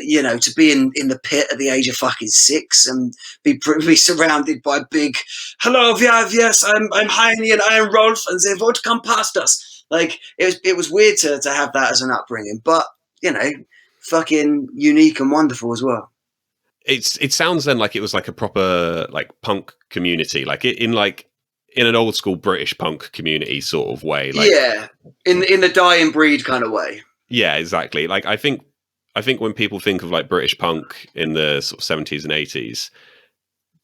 you know, to be in the pit at the age of fucking 6 and be surrounded by big, hello, yes, I'm Heine and I am Rolf, and they won't come past us. Like it was weird to have that as an upbringing, but you know, fucking unique and wonderful as well. It sounds then like it was like a proper like punk community, like in an old school British punk community sort of way. Like, yeah, in the dying breed kind of way. Yeah, exactly. Like I think when people think of like British punk in the sort of 70s and 80s,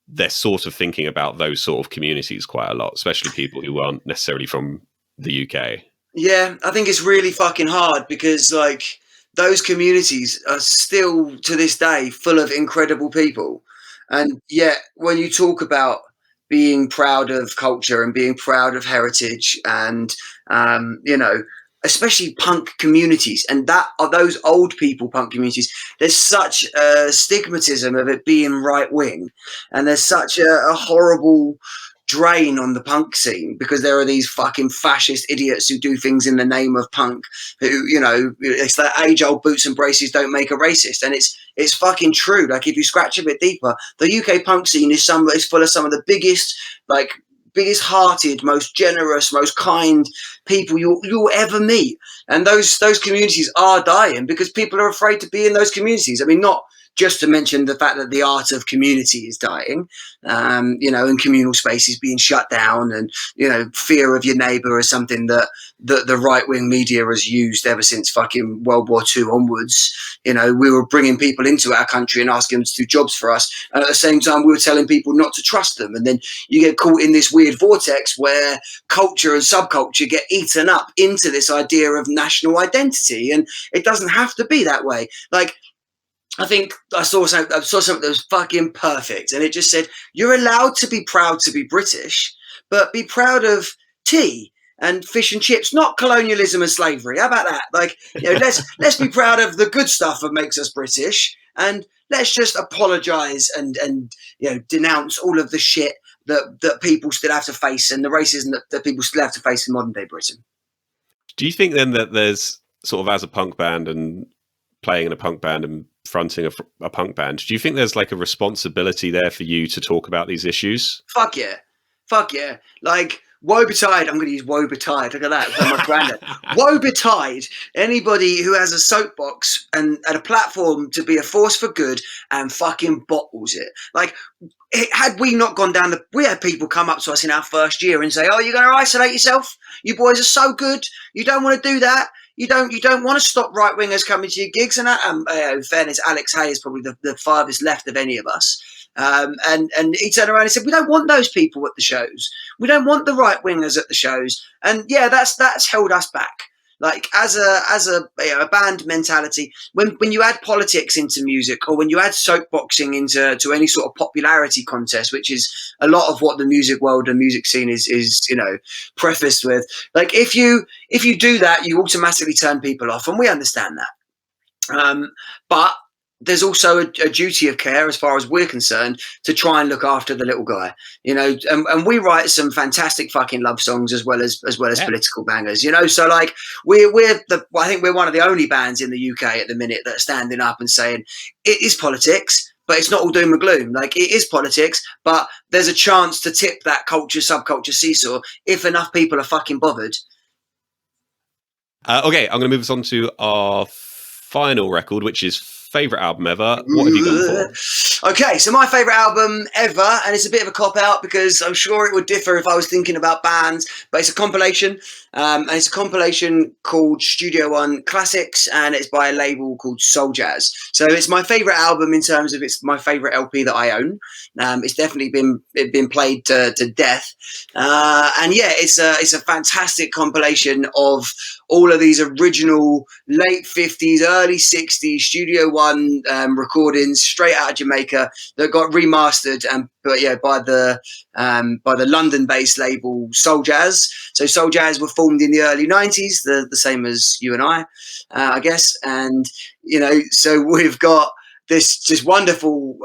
they're sort of thinking about those sort of communities quite a lot, especially people who aren't necessarily from the UK. Yeah, I think it's really fucking hard because like those communities are still to this day full of incredible people. And yet when you talk about being proud of culture and being proud of heritage and you know, especially punk communities, and that are those old people punk communities, there's such a stigmatism of it being right wing, and there's such a horrible drain on the punk scene because there are these fucking fascist idiots who do things in the name of punk, who, you know, it's that age old boots and braces don't make a racist, and it's fucking true. Like if you scratch a bit deeper, the UK punk scene is full of some of the biggest hearted, most generous, most kind people you'll ever meet. And those communities are dying because people are afraid to be in those communities. I mean, not just to mention the fact that the art of community is dying, you know, and communal spaces being shut down, and, you know, fear of your neighbour is something that the right-wing media has used ever since fucking World War II onwards. You know, we were bringing people into our country and asking them to do jobs for us, and at the same time we were telling people not to trust them. And then you get caught in this weird vortex where culture and subculture get eaten up into this idea of national identity, and it doesn't have to be that way. Like, I think I saw something that was fucking perfect, and it just said, you're allowed to be proud to be British, but be proud of tea and fish and chips, not colonialism and slavery. How about that? Like, you know, let's be proud of the good stuff that makes us British, and let's just apologise and you know, denounce all of the shit that people still have to face, and the racism that people still have to face in modern day Britain. Do you think then that there's sort of, as a punk band and playing in a punk band and fronting a punk band, do you think there's like a responsibility there for you to talk about these issues? Fuck yeah. Like, woe betide. I'm going to use woe betide. Look at that. From my granddad. Woe betide anybody who has a soapbox and a platform to be a force for good and fucking bottles it. Like, had we not gone down we had people come up to us in our first year and say, "Oh, you're going to isolate yourself? You boys are so good. You don't want to do that. You don't want to stop right wingers coming to your gigs." And in fairness, Alex Hay is probably the farthest left of any of us. And he turned around and said, "We don't want those people at the shows. We don't want the right wingers at the shows." And yeah, that's held us back. Like as a band mentality, when you add politics into music, or when you add soapboxing into any sort of popularity contest, which is a lot of what the music world and music scene is prefaced with. Like if you do that, you automatically turn people off, and we understand that. But there's also a duty of care, as far as we're concerned, to try and look after the little guy, and we write some fantastic fucking love songs as well as political bangers, so like I think we're one of the only bands in the UK at the minute that are standing up and saying it is politics, but it's not all doom and gloom. Like, it is politics, but there's a chance to tip that subculture seesaw if enough people are fucking bothered. Okay, I'm going to move us on to our final record, which is favourite album ever. What have you gone for? Okay, so my favourite album ever, and it's a bit of a cop-out because I'm sure it would differ if I was thinking about bands, but it's a compilation, and it's a compilation called Studio One Classics, and it's by a label called Soul Jazz. So it's my favourite album in terms of it's my favourite LP that I own. It's definitely been played to death, and yeah, it's a fantastic compilation of all of these original late 50s, early 60s Studio One recordings straight out of Jamaica that got remastered by the London-based label Soul Jazz. So Soul Jazz were formed in the early 90s, the same as you and I guess. And so we've got this just wonderful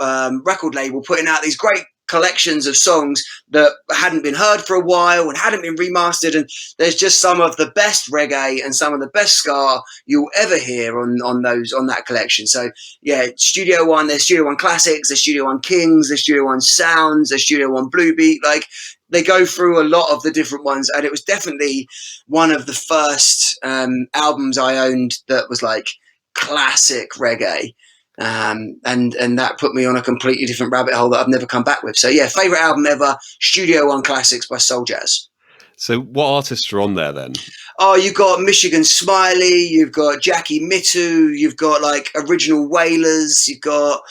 record label putting out these great collections of songs that hadn't been heard for a while and hadn't been remastered, and there's just some of the best reggae and some of the best ska you'll ever hear on that collection. So yeah, Studio One, there's Studio One Classics, there's Studio One Kings, there's Studio One Sounds, there's Studio One Blue Beat. Like, they go through a lot of the different ones, and it was definitely one of the first albums I owned that was like classic reggae. And that put me on a completely different rabbit hole that I've never come back with. So yeah, favourite album ever, Studio One Classics by Soul Jazz. So what artists are on there then? Oh, you've got Michigan Smiley, you've got Jackie Mittoo, you've got like Original Wailers, you've got,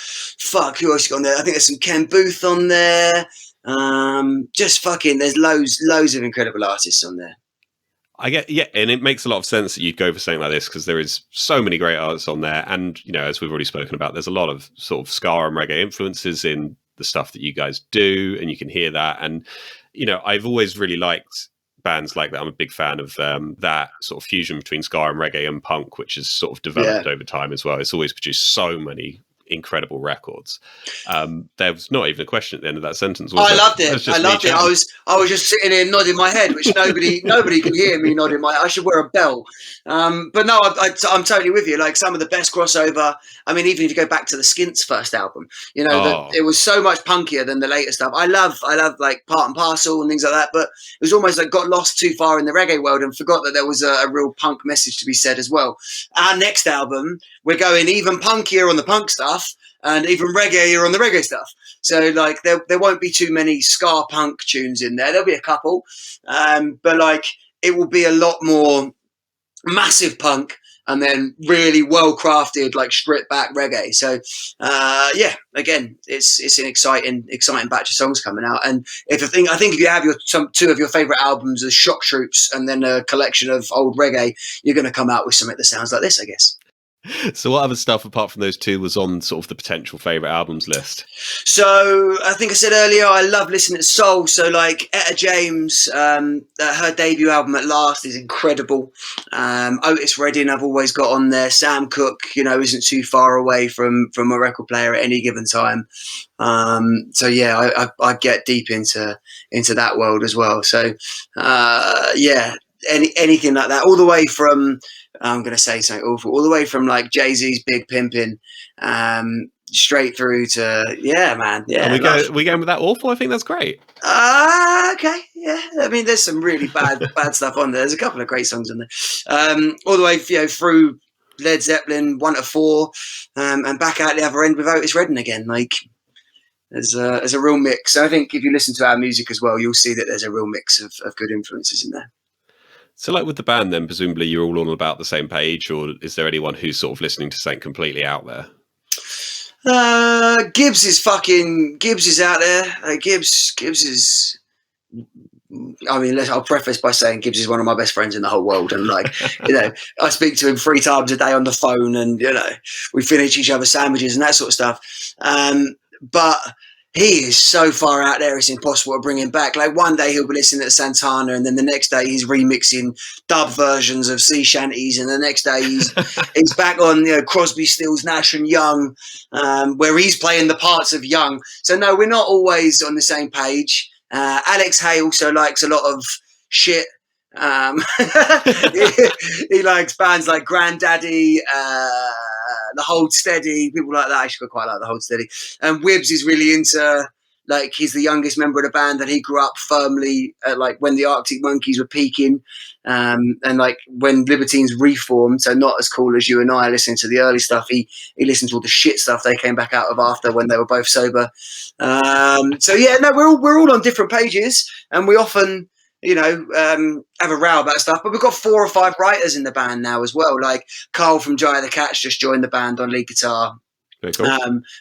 who else you got on there? I think there's some Ken Booth on there. There's loads of incredible artists on there. And it makes a lot of sense that you'd go for something like this because there is so many great artists on there, and as we've already spoken about, there's a lot of sort of ska and reggae influences in the stuff that you guys do, and you can hear that. And I've always really liked bands like that. I'm a big fan of that sort of fusion between ska and reggae and punk, which has sort of developed over time as well. It's always produced so many incredible records. There was not even a question at the end of that sentence. I loved it. I was just sitting here nodding my head, which nobody can hear me nodding my. I should wear a bell. But no, I'm totally with you. Like, some of the best crossover. I mean, even if you go back to the Skints' first album, it was so much punkier than the later stuff. I love like Part and Parcel and things like that, but it was almost like got lost too far in the reggae world and forgot that there was a real punk message to be said as well. Our next album, we're going even punkier on the punk stuff and even reggae on the reggae stuff. So like there won't be too many ska punk tunes in there. There'll be a couple, but like it will be a lot more massive punk and then really well crafted, like stripped back reggae. So again, it's an exciting batch of songs coming out. And I think if you have two of your favorite albums as Shock Troops and then a collection of old reggae, you're going to come out with something that sounds like this, I guess. So what other stuff apart from those two was on sort of the potential favourite albums list? So I think I said earlier, I love listening to soul. So like Etta James, her debut album At Last is incredible. Otis Redding I've always got on there. Sam Cooke, isn't too far away from a record player at any given time. So yeah, I get deep into that world as well. So anything like that, all the way from I'm going to say something awful, all the way from like Jay-Z's Big Pimpin', straight through to, yeah, man. Yeah. And we go with that awful? I think that's great. Okay. Yeah. I mean, there's some really bad stuff on there. There's a couple of great songs on there. All the way, through Led Zeppelin 1 to 4, and back out the other end with Otis Redding again. Like, there's a real mix. So I think if you listen to our music as well, you'll see that there's a real mix of good influences in there. So, like with the band, then presumably you're all on about the same page, or is there anyone who's sort of listening to something completely out there? Gibbs is out there. Gibbs is. I mean, I'll preface by saying Gibbs is one of my best friends in the whole world, and like, I speak to him 3 times a day on the phone, and we finish each other's sandwiches and that sort of stuff. But he is so far out there, it's impossible to bring him back. Like, one day he'll be listening to Santana, and then the next day he's remixing dub versions of sea shanties, and the next day he's back on Crosby, Stills, Nash and Young, where he's playing the parts of Young. So no, we're not always on the same page. Alex Hay also likes a lot of shit. He likes bands like Grandaddy, The Hold Steady, people like that. I actually quite like The Hold Steady. And Wibbs is really into, like, he's the youngest member of the band, and he grew up firmly like when the Arctic Monkeys were peaking, and like when Libertines reformed. So not as cool as you and I listening to the early stuff. He listened to all the shit stuff they came back out of after, when they were both sober. So yeah, no, we're all on different pages, and we often have a row about stuff, but we've got 4 or 5 writers in the band now as well. Like Carl from Jai the Catch just joined the band on lead guitar. Very cool.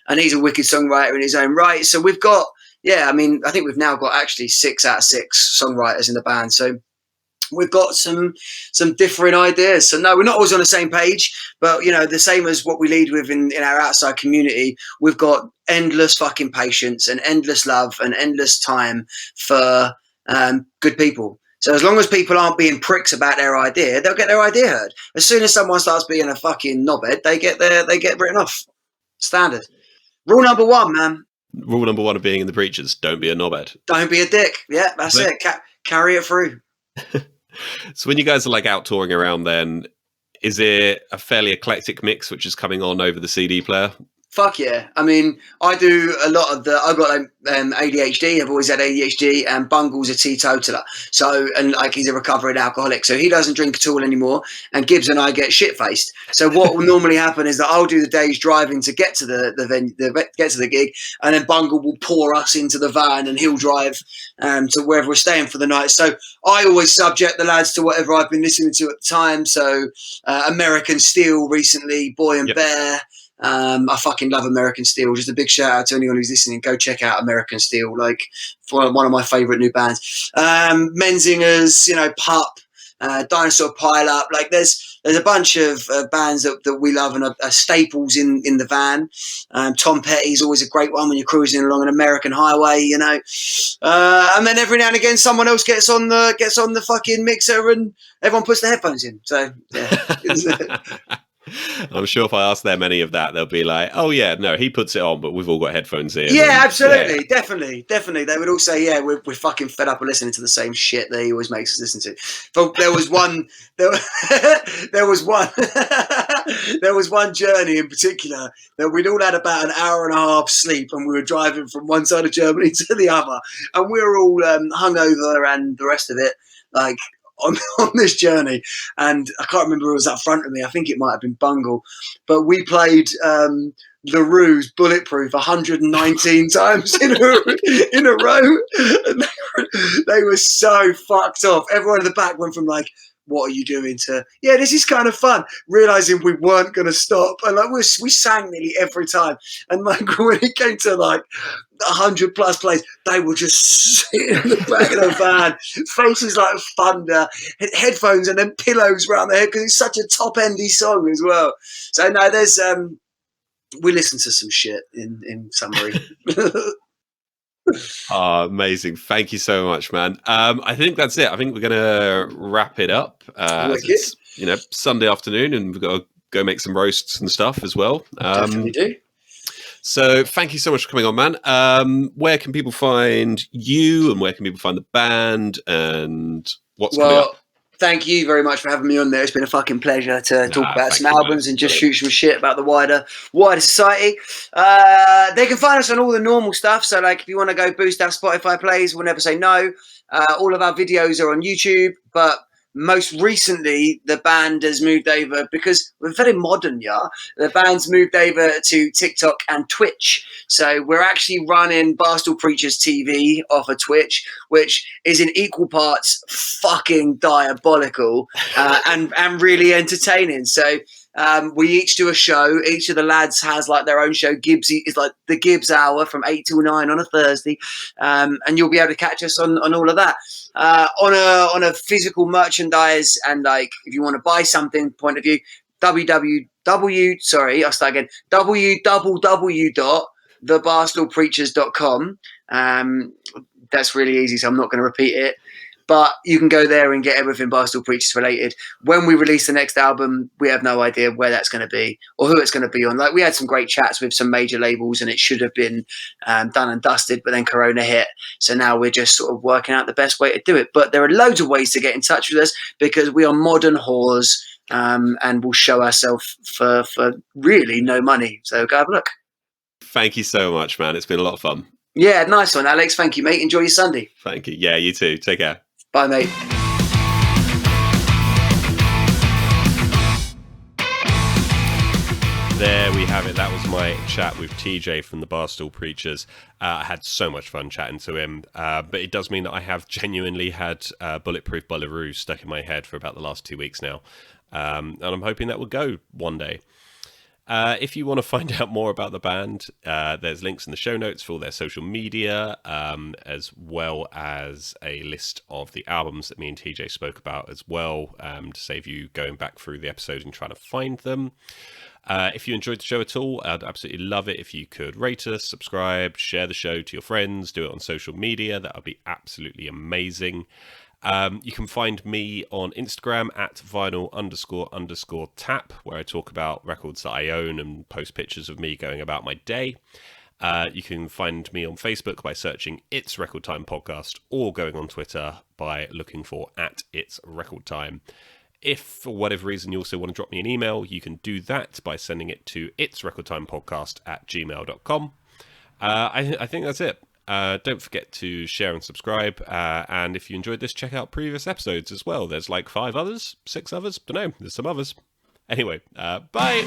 And he's a wicked songwriter in his own right. So we've got, I think we've now got actually 6 out of 6 songwriters in the band. So we've got some different ideas. So no, we're not always on the same page, but the same as what we lead with in our outside community, we've got endless fucking patience and endless love and endless time for good people. So as long as people aren't being pricks about their idea, they'll get their idea heard. As soon as someone starts being a fucking knobhead, they get written off. Standard. Rule number 1, man. Rule number 1 of being in the Preachers: don't be a knobhead. Don't be a dick. Yeah, that's it. Carry it through. So when you guys are like out touring around, then is it a fairly eclectic mix which is coming on over the CD player? Fuck yeah. I mean, I do a lot of I've got ADHD. I've always had ADHD, and Bungle's a teetotaler. So, and like, he's a recovering alcoholic. So he doesn't drink at all anymore. And Gibbs and I get shit-faced. So what will normally happen is that I'll do the day's driving to get to get to the gig. And then Bungle will pour us into the van, and he'll drive to wherever we're staying for the night. So I always subject the lads to whatever I've been listening to at the time. So American Steel recently, Boy and Bear. I fucking love American Steel. Just a big shout out to anyone who's listening. Go check out American Steel, like one of my favourite new bands. Menzingers, Pup, Dinosaur Pile Up. Like there's a bunch of bands that we love and are staples in the van. Tom Petty's always a great one when you're cruising along an American highway, and then every now and again someone else gets on the fucking mixer and everyone puts their headphones in. So yeah. I'm sure if I ask them any of that, they'll be like, "Oh yeah, no, he puts it on, but we've all got headphones here." Yeah, absolutely, definitely. They would all say, "Yeah, we're fucking fed up of listening to the same shit that he always makes us listen to." But there was one, there was one journey in particular that we'd all had about an hour and a half sleep, and we were driving from one side of Germany to the other, and we were all hungover and the rest of it, like. On this journey, and I can't remember who was up front of me. I think it might have been Bungle, but we played The Ruse Bulletproof 119 times in a row. And they were so fucked off. Everyone in the back went from like, "What are you doing?" to, "Yeah, this is kind of fun," realizing we weren't going to stop. And like we sang nearly every time. And like when it came to like 100 plus plays, they were just sitting in the back of the van, faces like thunder, headphones and then pillows around their head because it's such a top endy song as well. So no, there's we listen to some shit in summary. Oh, amazing. Thank you so much, man. I think that's it. I think we're going to wrap it up. It's Sunday afternoon, and we've got to go make some roasts and stuff as well. Definitely do. So thank you so much for coming on, man. Where can people find you, and where can people find the band, and what's coming up? Thank you very much for having me on there. It's been a fucking pleasure to talk about some albums and just shoot some shit about the wider society. They can find us on all the normal stuff. So, like, if you want to go boost our Spotify plays, we'll never say no. All of our videos are on YouTube, but most recently, the band has moved over because we're very modern, yeah. The band's moved over to TikTok and Twitch. So we're actually running Bar Stool Preachers TV off of Twitch, which is in equal parts fucking diabolical and really entertaining. So we each do a show. Each of the lads has like their own show. Gibbsy is like the Gibbs Hour from 8 till 9 on a Thursday, and you'll be able to catch us on all of that. On a physical merchandise and like if you want to buy something point of view, www.thebarstoolpreachers.com. That's really easy, so I'm not going to repeat it. But you can go there and get everything Bar Stool Preachers related. When we release the next album, we have no idea where that's going to be or who it's going to be on. Like we had some great chats with some major labels and it should have been done and dusted, but then Corona hit. So now we're just sort of working out the best way to do it. But there are loads of ways to get in touch with us because we are modern whores and we'll show ourselves for really no money. So go have a look. Thank you so much, man. It's been a lot of fun. Yeah, nice one, Alex. Thank you, mate. Enjoy your Sunday. Thank you. Yeah, you too. Take care. Bye, mate. There we have it. That was my chat with TJ from the Bar Stool Preachers. I had so much fun chatting to him, but it does mean that I have genuinely had Bulletproof Bullaroo stuck in my head for about the last 2 weeks now, and I'm hoping that will go one day. If you want to find out more about the band, there's links in the show notes for all their social media, as well as a list of the albums that me and TJ spoke about as well, to save you going back through the episode and trying to find them. If you enjoyed the show at all, I'd absolutely love it if you could rate us, subscribe, share the show to your friends, do it on social media. That would be absolutely amazing. You can find me on Instagram at vinyl__tap, where I talk about records that I own and post pictures of me going about my day. You can find me on Facebook by searching It's Record Time Podcast or going on Twitter by looking for at It's Record Time. If for whatever reason you also want to drop me an email, you can do that by sending it to itsrecordtimepodcast@gmail.com. I think that's it. Don't forget to share and subscribe. And if you enjoyed this, check out previous episodes as well. There's like 5 others, 6 others. Don't know. There's some others. Anyway, bye.